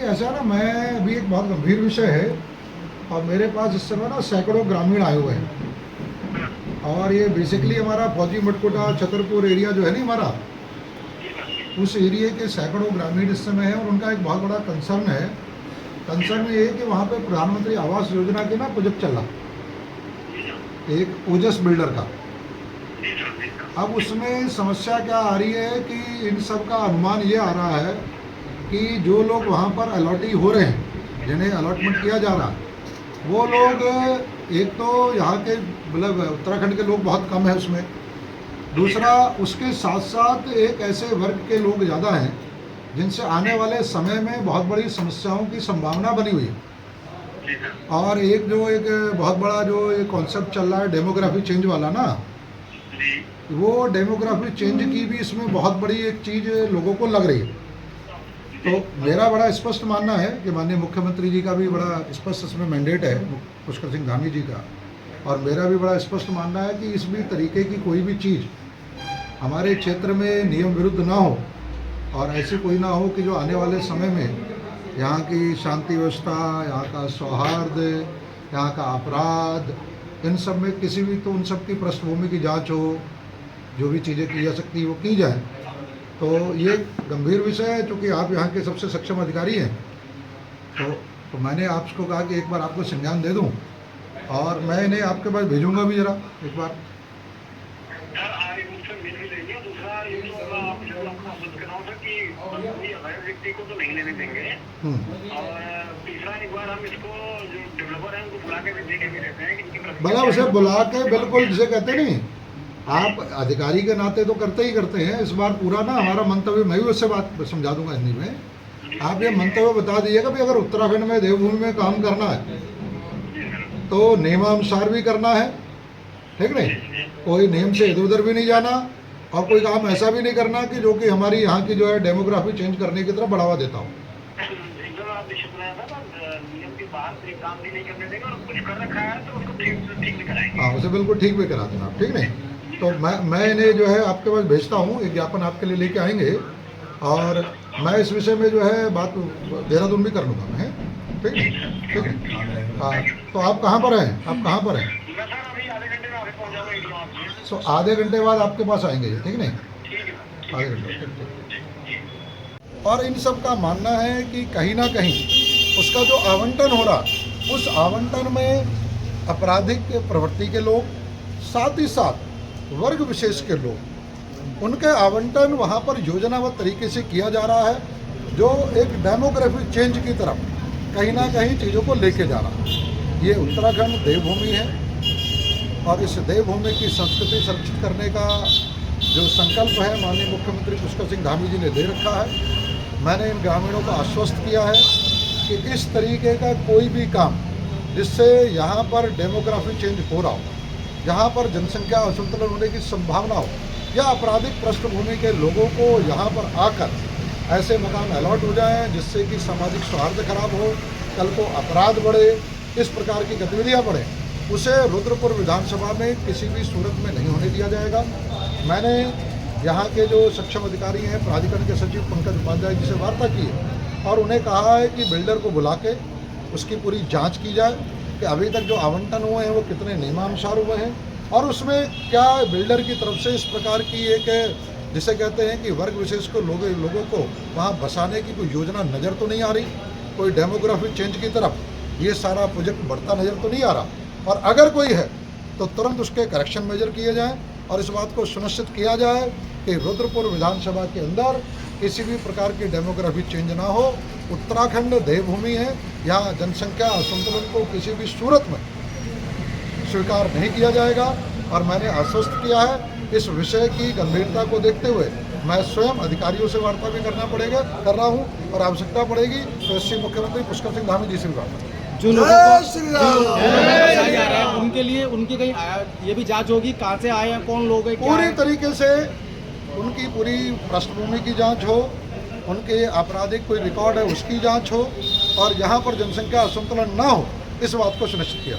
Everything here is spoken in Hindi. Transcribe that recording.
ऐसा ना, मैं अभी एक बहुत गंभीर विषय है और मेरे पास इस समय ना सैकड़ों ग्रामीण आए हुए हैं और ये बेसिकली हमारा फौजी मटकोटा छतरपुर एरिया जो है ना हमारा, उस एरिया के सैकड़ों ग्रामीण इस समय है और उनका एक बहुत बड़ा कंसर्न है। कंसर्न ये है कि वहाँ पे प्रधानमंत्री आवास योजना के ना प्रोजेक्ट चल रहा, एक ओजस बिल्डर का। अब उसमें समस्या क्या आ रही है कि इन सब का अनुमान ये आ रहा है कि जो लोग वहाँ पर अलॉटी हो रहे हैं, जिन्हें अलॉटमेंट किया जा रहा है, वो लोग एक तो यहाँ के मतलब उत्तराखंड के लोग बहुत कम है उसमें, दूसरा उसके साथ साथ एक ऐसे वर्ग के लोग ज़्यादा हैं जिनसे आने वाले समय में बहुत बड़ी समस्याओं की संभावना बनी हुई है। और एक बहुत बड़ा जो एक कॉन्सेप्ट चल रहा है डेमोग्राफी चेंज वाला ना, वो डेमोग्राफी चेंज की भी इसमें बहुत बड़ी एक चीज़ लोगों को लग रही है। तो मेरा बड़ा स्पष्ट मानना है कि माननीय मुख्यमंत्री जी का भी बड़ा स्पष्ट इसमें मैंडेट है, पुष्कर सिंह धामी जी का, और मेरा भी बड़ा स्पष्ट मानना है कि इस भी तरीके की कोई भी चीज़ हमारे क्षेत्र में नियम विरुद्ध ना हो और ऐसी कोई ना हो कि जो आने वाले समय में यहाँ की शांति व्यवस्था, यहाँ का सौहार्द, यहाँ का अपराध, इन सब में किसी भी तो उन सब की पृष्ठभूमि की जांच हो, जो भी चीज़ें की जा सकती है वो की जाए। तो ये गंभीर विषय है, चूँकि आप यहाँ के सबसे सक्षम अधिकारी हैं, तो मैंने आपको कहा कि एक बार आपको संज्ञान दे दूँ और मैं इन्हें आपके पास भेजूँगा भी ज़रा एक बार। व्यक्ति को तो नहीं लेने देंगे और तीसरा एक बार हम इसको जो डेवलपर है उनको बुला के देख के भी रहते हैं कि भला उसे बुला के बिल्कुल, जिसे कहते नहीं, आप अधिकारी के नाते तो करते ही करते हैं। इस बार पूरा ना हमारा मंतव्य, मैं भी उससे बात समझा दूंगा हिंदी में, आप ये मंतव्य बता दीजिएगा भी अगर उत्तराखंड में देवभूमि में काम करना है तो नियमानुसार भी करना है, ठीक नहीं, कोई नियम से इधर उधर भी नहीं जाना और कोई काम ऐसा भी नहीं करना कि जो कि हमारी यहाँ की जो है डेमोग्राफी चेंज करने की तरफ बढ़ावा देता हूँ। हाँ, उसे बिल्कुल ठीक भी करा देना, ठीक नहीं। तो मैं इन्हें जो है आपके पास भेजता हूँ, एक ज्ञापन आपके लिए लेके आएंगे और मैं इस विषय में जो है बात देहरादून भी कर लूँगा मैं, ठीक है, ठीक है। हाँ, तो आप कहाँ पर हैं, आप कहाँ पर हैं? सो आधे घंटे बाद आपके पास आएंगे, ठीक नहीं, आधे घंटे। और इन सब का मानना है कि कहीं ना कहीं उसका जो आवंटन हो रहा, उस आवंटन में आपराधिक प्रवृत्ति के लोग, साथ ही साथ वर्ग विशेष के लोग, उनके आवंटन वहाँ पर योजनाबद्ध तरीके से किया जा रहा है, जो एक डेमोग्राफी चेंज की तरफ कहीं ना कहीं चीज़ों को लेके जा रहा है। ये उत्तराखंड देवभूमि है और इस देवभूमि की संस्कृति संरक्षित करने का जो संकल्प है माननीय मुख्यमंत्री पुष्कर सिंह धामी जी ने ले रखा है। मैंने इन ग्रामीणों को आश्वस्त किया है कि इस तरीके का कोई भी काम जिससे यहाँ पर डेमोग्राफी चेंज हो रहा हो, यहाँ पर जनसंख्या असंतुलन होने की संभावना हो या आपराधिक पृष्ठभूमि के लोगों को यहाँ पर आकर ऐसे मकान अलॉट हो जाएं जिससे कि सामाजिक सौहार्द खराब हो, कल को अपराध बढ़े, इस प्रकार की गतिविधियाँ बढ़े, उसे रुद्रपुर विधानसभा में किसी भी सूरत में नहीं होने दिया जाएगा। मैंने यहाँ के जो सक्षम अधिकारी हैं, प्राधिकरण के सचिव पंकज उपाध्याय जी से वार्ता की है और उन्हें कहा है कि बिल्डर को बुला के उसकी पूरी जांच की जाए कि अभी तक जो आवंटन हुए हैं वो कितने नियमानुसार हुए हैं और उसमें क्या बिल्डर की तरफ से इस प्रकार की एक, जिसे कहते हैं कि वर्ग विशेष को लोगों को वहाँ बसाने की कोई योजना नज़र तो नहीं आ रही, कोई डेमोग्राफी चेंज की तरफ ये सारा प्रोजेक्ट बढ़ता नज़र तो नहीं आ रहा, और अगर कोई है तो तुरंत उसके करेक्शन मेजर किए जाएं और इस बात को सुनिश्चित किया जाए कि रुद्रपुर विधानसभा के अंदर किसी भी प्रकार की डेमोग्राफी चेंज ना हो। उत्तराखंड देवभूमि है, यहाँ जनसंख्या असंतुलन को किसी भी सूरत में स्वीकार नहीं किया जाएगा और मैंने आश्वस्त किया है। इस विषय की गंभीरता को देखते हुए मैं स्वयं अधिकारियों से वार्ता भी कर रहा हूँ और आवश्यकता पड़ेगी तो इससे मुख्यमंत्री पुष्कर सिंह धामी जी से भी वार्ता। जो लोगों को आ रहा है उनके लिए उनकी कहीं ये भी जांच होगी, कहाँ से आए हैं, कौन लोग हैं, पूरी तरीके से उनकी पूरी पृष्ठभूमि की जांच हो, उनके आपराधिक कोई रिकॉर्ड है उसकी जांच हो और यहाँ पर जनसंख्या असंतुलन ना हो, इस बात को सुनिश्चित किया।